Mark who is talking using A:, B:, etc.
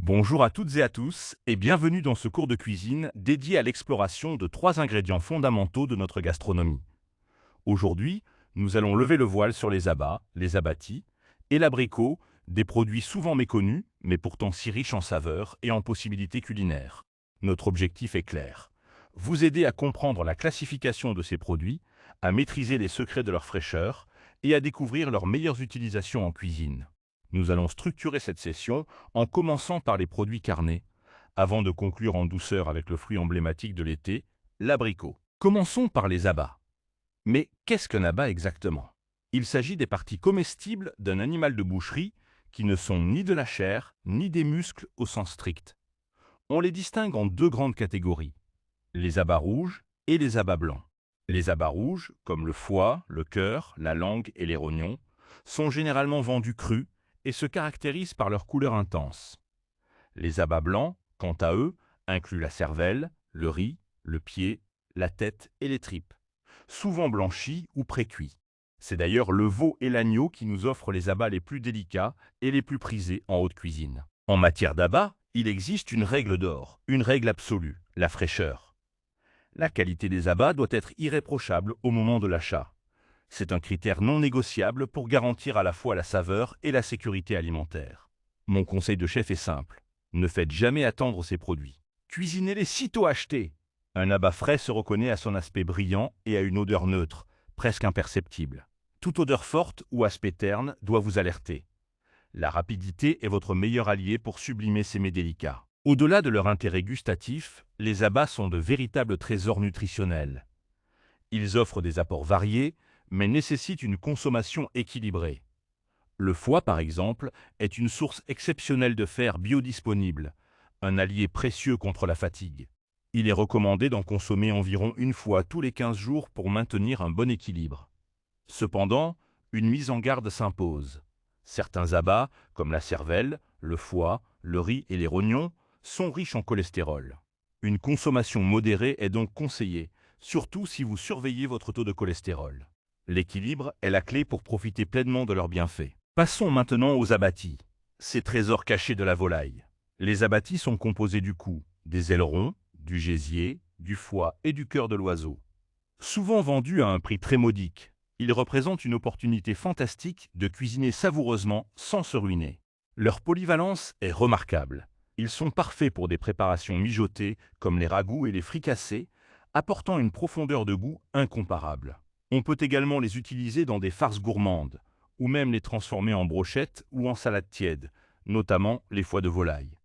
A: Bonjour à toutes et à tous et bienvenue dans ce cours de cuisine dédié à l'exploration de trois ingrédients fondamentaux de notre gastronomie. Aujourd'hui, nous allons lever le voile sur les abats, les abattis et l'abricot, des produits souvent méconnus mais pourtant si riches en saveurs et en possibilités culinaires. Notre objectif est clair, vous aider à comprendre la classification de ces produits, à maîtriser les secrets de leur fraîcheur et à découvrir leurs meilleures utilisations en cuisine. Nous allons structurer cette session en commençant par les produits carnés, avant de conclure en douceur avec le fruit emblématique de l'été, l'abricot. Commençons par les abats. Mais qu'est-ce qu'un abat exactement? Il s'agit des parties comestibles d'un animal de boucherie qui ne sont ni de la chair, ni des muscles au sens strict. On les distingue en deux grandes catégories, les abats rouges et les abats blancs. Les abats rouges, comme le foie, le cœur, la langue et les rognons, sont généralement vendus crus et se caractérisent par leur couleur intense. Les abats blancs, quant à eux, incluent la cervelle, le riz, le pied, la tête et les tripes, souvent blanchis ou pré-cuits. C'est d'ailleurs le veau et l'agneau qui nous offrent les abats les plus délicats et les plus prisés en haute cuisine. En matière d'abats, il existe une règle d'or, une règle absolue, la fraîcheur. La qualité des abats doit être irréprochable au moment de l'achat. C'est un critère non négociable pour garantir à la fois la saveur et la sécurité alimentaire. Mon conseil de chef est simple, ne faites jamais attendre ces produits. Cuisinez-les sitôt achetés. Un abat frais se reconnaît à son aspect brillant et à une odeur neutre, presque imperceptible. Toute odeur forte ou aspect terne doit vous alerter. La rapidité est votre meilleur allié pour sublimer ces mets délicats. Au-delà de leur intérêt gustatif, les abats sont de véritables trésors nutritionnels. Ils offrent des apports variés, mais nécessitent une consommation équilibrée. Le foie, par exemple, est une source exceptionnelle de fer biodisponible, un allié précieux contre la fatigue. Il est recommandé d'en consommer environ une fois tous les 15 jours pour maintenir un bon équilibre. Cependant, une mise en garde s'impose. Certains abats, comme la cervelle, le foie, le riz et les rognons, sont riches en cholestérol. Une consommation modérée est donc conseillée, surtout si vous surveillez votre taux de cholestérol. L'équilibre est la clé pour profiter pleinement de leurs bienfaits. Passons maintenant aux abattis, ces trésors cachés de la volaille. Les abattis sont composés du cou, des ailerons, du gésier, du foie et du cœur de l'oiseau. Souvent vendus à un prix très modique, ils représentent une opportunité fantastique de cuisiner savoureusement sans se ruiner. Leur polyvalence est remarquable. Ils sont parfaits pour des préparations mijotées comme les ragoûts et les fricassés, apportant une profondeur de goût incomparable. On peut également les utiliser dans des farces gourmandes, ou même les transformer en brochettes ou en salade tiède, notamment les foies de volaille.